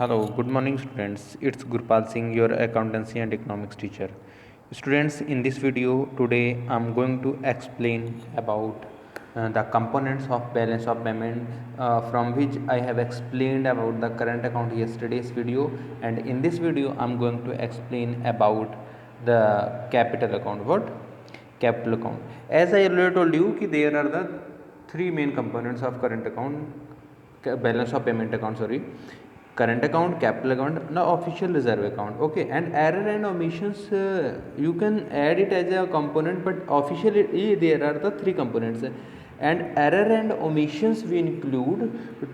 Hello, good morning students. It's Gurpal Singh, your accountancy and economics teacher. Students, in this video today I'm going to explain about the components of balance of payment from which I have explained about the current account yesterday's video, and in this video I'm going to explain about the capital account. What? Capital account. As I earlier told you कि there are the three main components of current account, balance of payment account, sorry, current account, capital account, now official reserve account. Okay, and error and omissions, you can add it as a component, but officially there are the three components, and error and omissions we include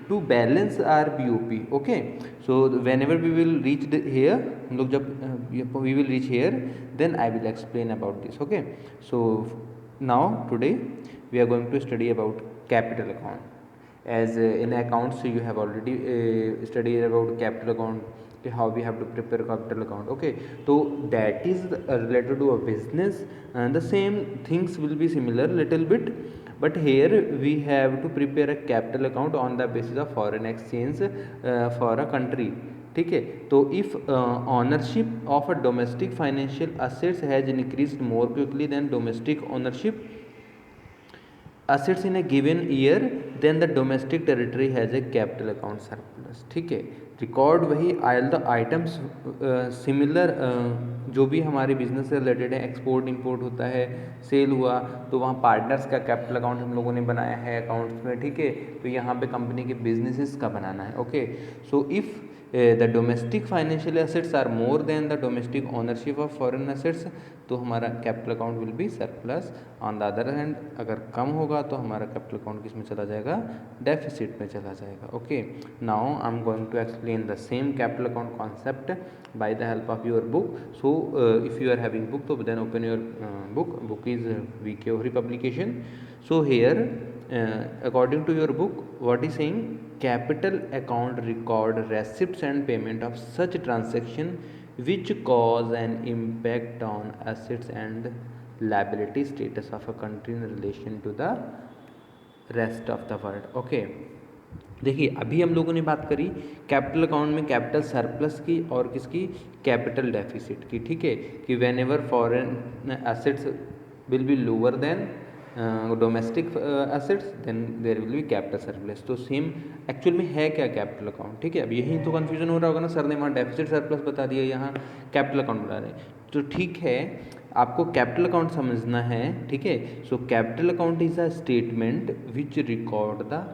to balance our BOP. Okay, so whenever we will reach here, look, we will reach here, then I will explain about this. Okay, so now today we are going to study about capital account. As in accounts you have already studied about capital account, how we have to prepare capital account. Okay, so that is related to a business, and the same things will be similar little bit, but here we have to prepare a capital account on the basis of foreign exchange for a country. ठीक है, तो if ownership of a domestic financial assets has increased more quickly than domestic ownership assets in a given year, then the domestic territory has a capital account surplus. ठीक है, record वही all the items similar, जो भी हमारे business से related है, export import होता है, सेल हुआ तो वहाँ पार्टनर्स का कैपिटल अकाउंट हम लोगों ने बनाया है अकाउंट्स में. ठीक है, तो यहाँ पे कंपनी के बिजनेसेस का बनाना है. Okay, so if the domestic financial assets are more than the domestic ownership of foreign assets, तो हमारा capital account will be surplus. On the other hand अगर कम होगा तो हमारा कैपिटल अकाउंट किस में चला जाएगा? डेफिसिट में चला जाएगा. Okay, now I am going to explain the same capital account concept by the help of your book. So if you are having book, so then open your book is VK Ohri publication. So here according to your book, what is saying? Capital account record receipts and payment of such transaction which cause an impact on assets and liability status of a country in relation to the rest of the world. Okay, देखिए अभी हम लोगों ने बात करी capital account में capital surplus की और किसकी? कैपिटल डेफिसिट की. ठीक है, कि whenever foreign assets will be lower than domestic assets, then there will be capital surplus. तो सेम एक्चुअल में है क्या कैपिटल अकाउंट? ठीक है, अब यही तो कन्फ्यूजन हो रहा होगा ना, सर ने वहाँ डेफिसिट सरप्लस बता दिया, यहाँ कैपिटल अकाउंट बता रहे हैं. तो ठीक है, आपको कैपिटल अकाउंट समझना है. ठीक है, so capital account is a statement which record the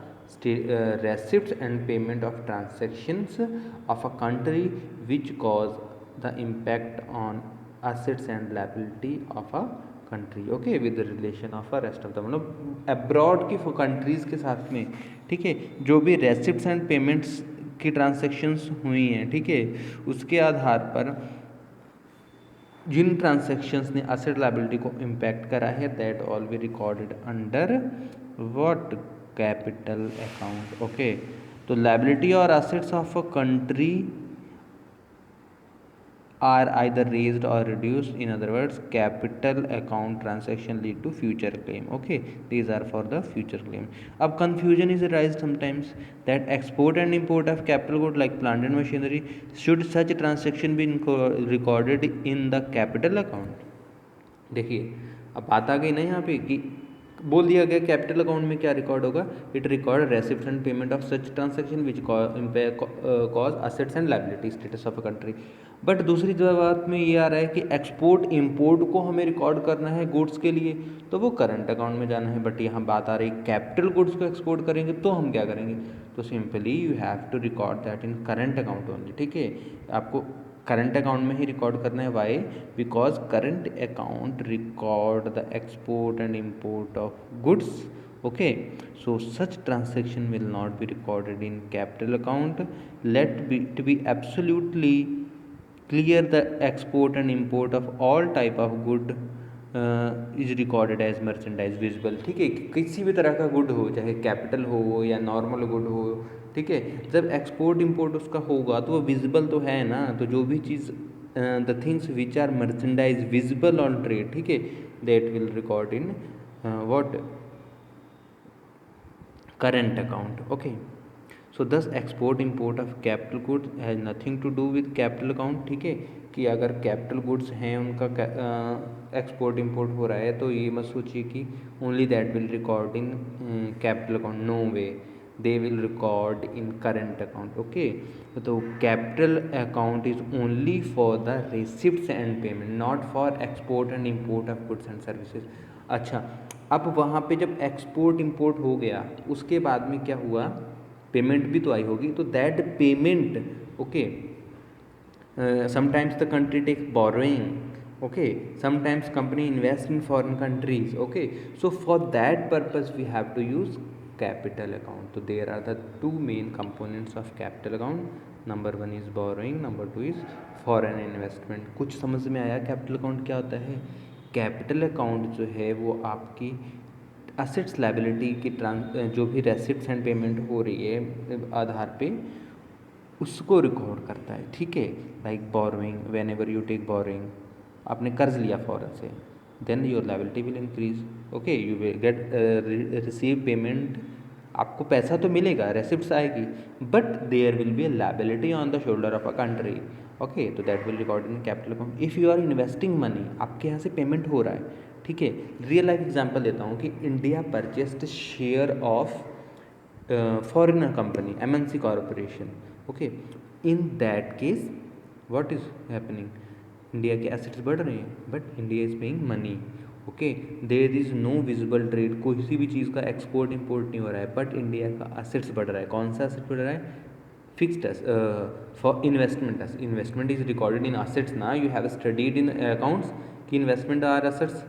receipts and payment of transactions of a country which cause the impact on assets and liability of a country. Okay, with the relation of a rest of the, मतलब abroad की countries के साथ में. ठीक है, जो भी receipts and payments की ट्रांसेक्शंस हुई हैं, ठीक है, उसके आधार पर जिन ट्रांसेक्शंस ने असेट लायबिलिटी को इम्पैक्ट करा है, that all be recorded under what? Capital account. Okay, तो लायबिलिटी और assets of a country are either raised or reduced. In other words, capital account transaction lead to future claim. Okay, these are for the future claim. अब confusion is rise sometimes that export and import of capital good like plant and machinery, should such transaction be recorded in the capital account. देखिए अब बात आ गई ना यहाँ पे कि बोल दिया गया कैपिटल अकाउंट में क्या रिकॉर्ड होगा? It record रेसिप्ट्स and payment of such transaction which cause assets and liability status of a country. But दूसरी बात में ये आ रहा है कि एक्सपोर्ट इंपोर्ट को हमें रिकॉर्ड करना है गुड्स के लिए, तो वो करंट अकाउंट में जाना है. बट यहाँ बात आ रही कैपिटल गुड्स को एक्सपोर्ट करेंगे तो हम क्या करेंगे? तो simply you have to record that in current account only. ठीक है, आपको करंट अकाउंट में ही रिकॉर्ड करना है. Why? Because current account record the export and import of goods. Okay, so such transaction will not be recorded in capital account. Let it be absolutely clear the export and import of all type of good is recorded as merchandise visible. ठीक है, किसी भी तरह का good हो, चाहे capital हो या नॉर्मल गुड हो. ठीक है, जब एक्सपोर्ट इंपोर्ट उसका होगा तो वो विजिबल तो है ना. तो जो भी चीज़ the things which are merchandise visible on trade, ठीक है, that will record in what? Current account. Okay, so this export import of capital goods has nothing to do with capital account, ठीक है, कि अगर कैपिटल गुड्स हैं उनका export import हो रहा है तो ये मत सोचिए कि only that will record in capital account, no way, they will record in current account, okay. तो capital account is only for the receipts and payment, not for export and import of goods and services. अच्छा, अब वहाँ पे जब export import हो गया उसके बाद में क्या हुआ, पेमेंट भी तो आई होगी, तो that payment, okay, sometimes the country takes borrowing, okay, sometimes company invest in foreign countries, okay, so for that purpose we have to use capital account. So there are the two main components of capital account, number one is borrowing, number two is foreign investment। कुछ समझ में आया capital account क्या होता है? Capital account जो है वो आपकी असेट्स लायबिलिटी की जो भी रेसिप्ट्स एंड पेमेंट हो रही है आधार पे उसको रिकॉर्ड करता है, ठीक है। Like borrowing, whenever you take borrowing, आपने कर्ज लिया फॉरन से, then your liability will increase, okay, you will get receive payment, आपको पैसा तो मिलेगा, रेसिप्ट्स आएगी, but there will be a liability on the shoulder of a country, okay, तो that will record in capital account. If you are investing money, आपके यहाँ से payment हो रहा है, ठीक है। रियल लाइफ एग्जाम्पल देता हूँ कि India purchased share of foreign company, MNC corporation, okay, in that case what is happening, India के एसेट्स बढ़ रहे हैं but India is paying money, okay, there is no visible trade, किसी भी चीज़ का एक्सपोर्ट इंपोर्ट नहीं हो रहा है बट इंडिया का एसेट्स बढ़ रहा है। कौन सा एसेट बढ़ रहा है? Fixed for investment, investment is recorded in assets ना, you have studied in accounts कि इन्वेस्टमेंट आर एसेट्स,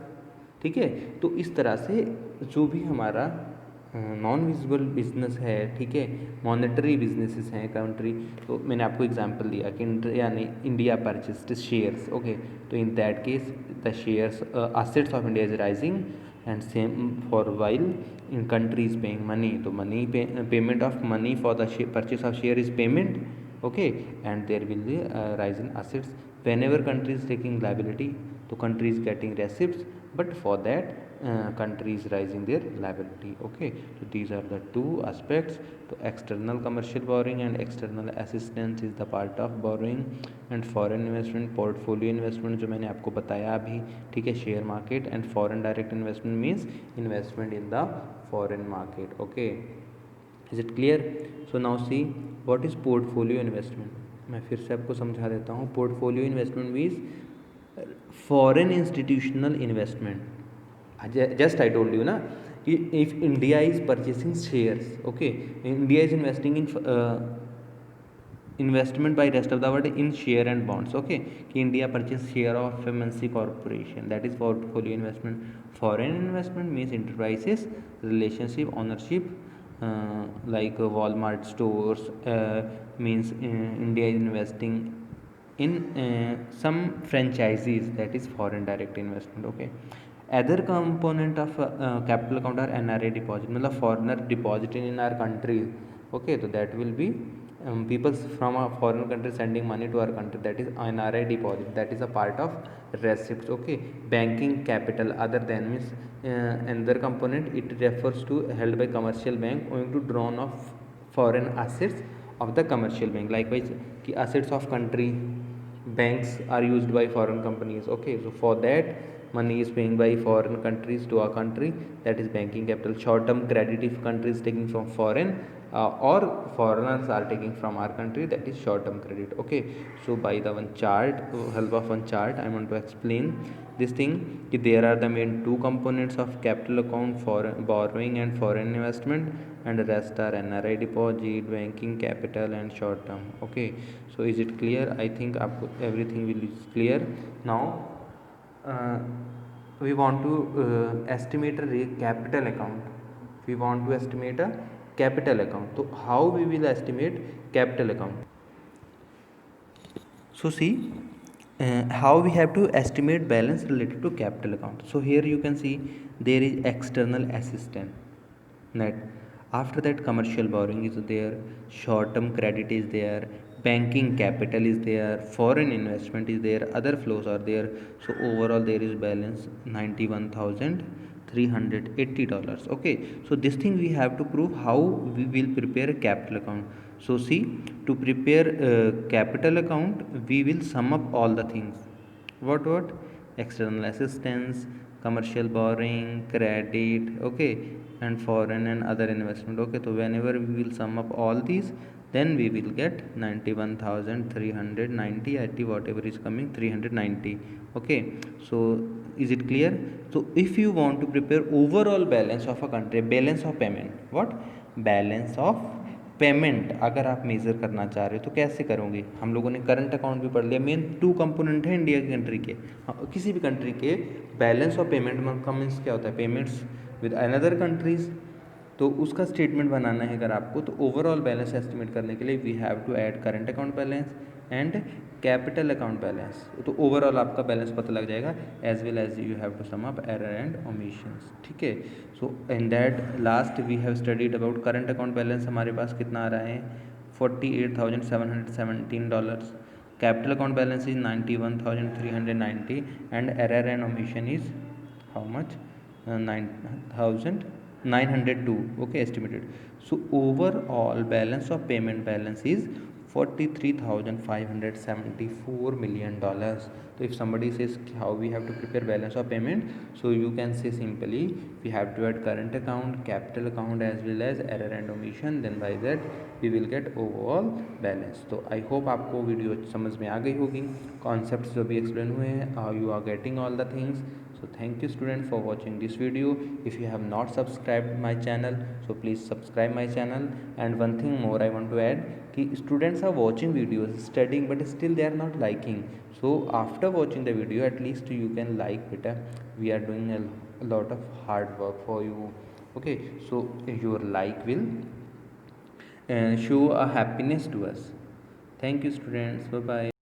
ठीक है। तो इस तरह से जो भी हमारा नॉन विजिबल बिजनेस है, ठीक है, मॉनेटरी बिजनेसेस हैं कंट्री, तो मैंने आपको एग्जांपल दिया कि इंडिया परचेस्ड शेयर्स, ओके, तो in that case the shares assets of India is rising and same for while in country is paying money, तो money payment of money for the purchase of share is payment, okay, and there will be rise in assets. Whenever country is taking liability तो country is getting receipts, but for that country is raising their liability, okay, so these are the two aspects। तो external commercial borrowing and external assistance is the part of borrowing, and foreign investment, portfolio investment जो मैंने आपको बताया अभी, ठीक है, share market, and foreign direct investment means investment in the foreign market, okay, is it clear? so now see what is portfolio investment, मैं फिर से आपको समझा देता हूँ। portfolio investment means foreign institutional investment, just I told you ना कि if India is purchasing shares, okay, India is investing in investment by rest of the world in share and bonds, okay, कि India purchase share of MNC corporation, that is portfolio investment. Foreign investment means enterprises relationship ownership, like Walmart stores, means India is investing in some franchises, that is foreign direct investment, okay। other component of capital account are NRI deposit, मतलब foreigner deposit in our country, okay, so that will be people from a foreign country sending money to our country, that is NRI deposit, that is a part of receipts, okay। banking capital other than means another component, it refers to held by commercial bank owing to drawn of foreign assets of the commercial bank, likewise कि assets of country banks are used by foreign companies, okay, so for that money is paying by foreign countries to our country, that is banking capital। short term credit if country is taking from foreign or foreigners are taking from our country, that is short term credit, okay। so by the one chart, help of one chart, I want to explain this thing कि there are the main two components of capital account, foreign borrowing and foreign investment, and the rest are NRI deposit, banking capital and short term, okay। so is it clear? I think everything will is clear now। we want to estimate a capital account, we want to estimate a capital account, so how we will estimate capital account? so see how we have to estimate balance related to capital account। so here you can see there is external assistant net, after that commercial borrowing is there, short term credit is there, banking capital is there, foreign investment is there, other flows are there, so overall there is balance 91,300 $380. Okay, so this thing we have to prove how we will prepare a capital account. So see, to prepare a capital account, we will sum up all the things. What external assistance, commercial borrowing, credit, okay, and foreign and other investment. Okay, so whenever we will sum up all these, then we will get 91,390 at whatever is coming 390. Okay, so is it clear? So if you want to prepare overall balance of a country, balance of payment, what balance of payment अगर आप measure करना चाह रहे हो तो कैसे करोगे? हम लोगों ने करंट अकाउंट भी पढ़ लिया। मेन टू कंपोनेंट है इंडिया की कंट्री के, किसी भी कंट्री के बैलेंस ऑफ पेमेंट का मीन्स क्या होता है, पेमेंट्स विद अनदर कंट्रीज। तो उसका स्टेटमेंट बनाना है अगर आपको, तो ओवरऑल बैलेंस एस्टिमेट करने के लिए we have to add current account balance and capital account balance. तो ओवरऑल आपका बैलेंस पता लग जाएगा, as well as you have to sum up error and omissions. ठीक है, so in that last we have studied about current account balance हमारे पास कितना आ रहा है, $48,717। Capital account balance is 91,390 and error and omission is how much, 9,902. Okay, estimated. So overall balance of payment balance is $43,574 million. So if somebody says how we have to prepare balance of payment, so you can say simply we have to add current account, capital account as well as error and omission, then by that we will get overall balance. तो I hope आपको video समझ में आ गई होगी, concepts जो भी explain हुए हैं, you are getting all the things. So thank you student for watching this video. If you have not subscribed my channel, so please subscribe my channel. And one thing more I want to add, कि students are watching videos, studying, but still they are not liking. So after watching the video, at least you can like it. We are doing a lot of hard work for you. Okay, so your like will show a happiness to us. Thank you students, bye bye.